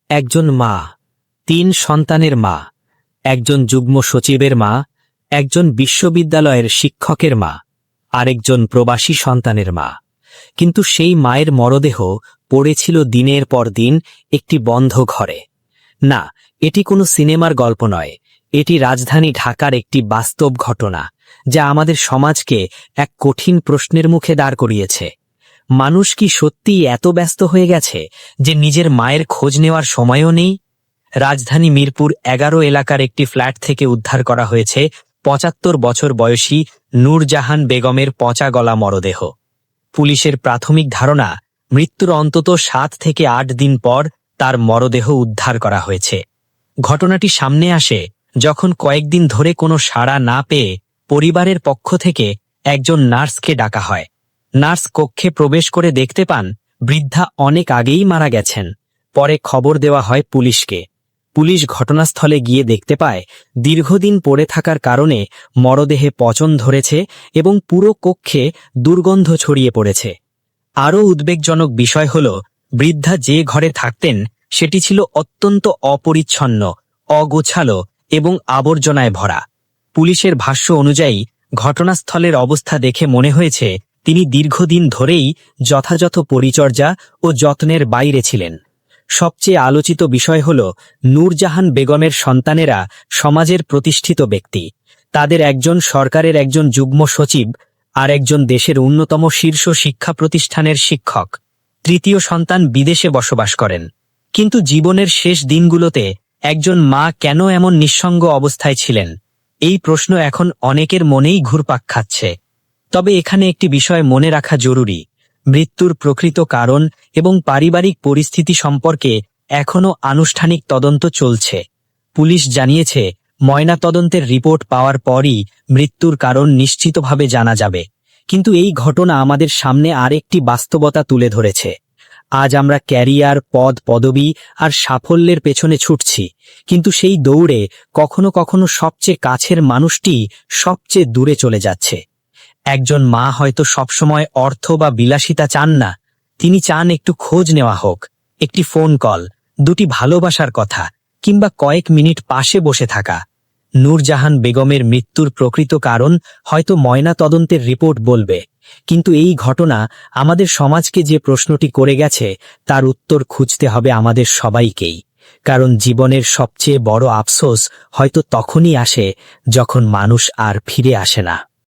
একজন মা, ৩ সন্তানের মা, একজন যুগ্ম সচিবের মা, একজন বিশ্ববিদ্যালয়ের শিক্ষকের মা, আরেকজন প্রবাসী সন্তানের মা। কিন্তু সেই মায়ের মরদেহ পড়েছিল দিনের পর দিন একটি বন্ধ ঘরে। না, এটি কোনো সিনেমার গল্প নয়, এটি রাজধানী ঢাকার একটি বাস্তব ঘটনা, যা আমাদের সমাজকে এক কঠিন প্রশ্নের মুখে দাঁড় করিয়েছে। মানুষ কি সত্যিই এত ব্যস্ত হয়ে গেছে যে নিজের মায়ের খোঁজ নেওয়ার সময়ও নেই? রাজধানী মিরপুর ১১ এলাকার একটি ফ্ল্যাট থেকে উদ্ধার করা হয়েছে ৭৫ বছর বয়সী নূরজাহান বেগমের পচা গলা মরদেহ। পুলিশের প্রাথমিক ধারণা, মৃত্যুর অন্তত ৭ থেকে ৮ দিন পর তার মরদেহ উদ্ধার করা হয়েছে। ঘটনাটি সামনে আসে যখন কয়েকদিন ধরে কোনো সাড়া না পেয়ে পরিবারের পক্ষ থেকে একজন নার্সকে ডাকা হয়। নার্স কক্ষে প্রবেশ করে দেখতে পান বৃদ্ধা অনেক আগেই মারা গেছেন। পরে খবর দেওয়া হয় পুলিশকে। পুলিশ ঘটনাস্থলে গিয়ে দেখতে পায় দীর্ঘদিন পড়ে থাকার কারণে মরদেহে পচন ধরেছে এবং পুরো কক্ষে দুর্গন্ধ ছড়িয়ে পড়েছে। আরও উদ্বেগজনক বিষয় হল, বৃদ্ধা যে ঘরে থাকতেন সেটি ছিল অত্যন্ত অপরিচ্ছন্ন, অগোছালো এবং আবর্জনায় ভরা। পুলিশের ভাষ্য অনুযায়ী ঘটনাস্থলের অবস্থা দেখে মনে হয়েছে তিনি দীর্ঘদিন ধরেই যথাযথ পরিচর্যা ও যত্নের বাইরে ছিলেন। সবচেয়ে আলোচিত বিষয় হল, নূরজাহান বেগমের সন্তানেরা সমাজের প্রতিষ্ঠিত ব্যক্তি। তাদের একজন সরকারের একজন যুগ্ম সচিব, আর একজন দেশের অন্যতম শীর্ষ শিক্ষা প্রতিষ্ঠানের শিক্ষক। তৃতীয় সন্তান বিদেশে বসবাস করেন। কিন্তু জীবনের শেষ দিনগুলোতে একজন মা কেন এমন নিঃসঙ্গ অবস্থায় ছিলেন? এই প্রশ্ন এখন অনেকের মনেই ঘুরপাক খাচ্ছে। তবে এখানে একটি বিষয় মনে রাখা জরুরি, মৃত্যুর প্রকৃত কারণ এবং পারিবারিক পরিস্থিতি সম্পর্কে এখনও আনুষ্ঠানিক তদন্ত চলছে। পুলিশ জানিয়েছে, ময়নাতদন্তের রিপোর্ট পাওয়ার পরই মৃত্যুর কারণ নিশ্চিতভাবে জানা যাবে। কিন্তু এই ঘটনা আমাদের সামনে আরেকটি বাস্তবতা তুলে ধরেছে। আজ আমরা ক্যারিয়ার, পদ, পদবি আর সাফল্যের পেছনে ছুটছি, কিন্তু সেই দৌড়ে কখনো কখনো সবচেয়ে কাছের মানুষটি সবচেয়ে দূরে চলে যাচ্ছে। একজন মা হয়তো সবসময় অর্থ বা বিলাসিতা চান না, তিনি চান একটু খোঁজ নেওয়া হোক, একটি ফোন কল, দুটি ভালোবাসার কথা, কিংবা কয়েক মিনিট পাশে বসে থাকা। নূরজাহান বেগমের মৃত্যুর প্রকৃত কারণ হয়তো ময়নাতদন্তের রিপোর্ট বলবে, কিন্তু এই ঘটনা আমাদের সমাজকে যে প্রশ্নটি করে গেছে তার উত্তর খুঁজতে হবে আমাদের সবাইকেই। কারণ জীবনের সবচেয়ে বড় আফসোস হয়তো তখনই আসে যখন মানুষ আর ফিরে আসে না।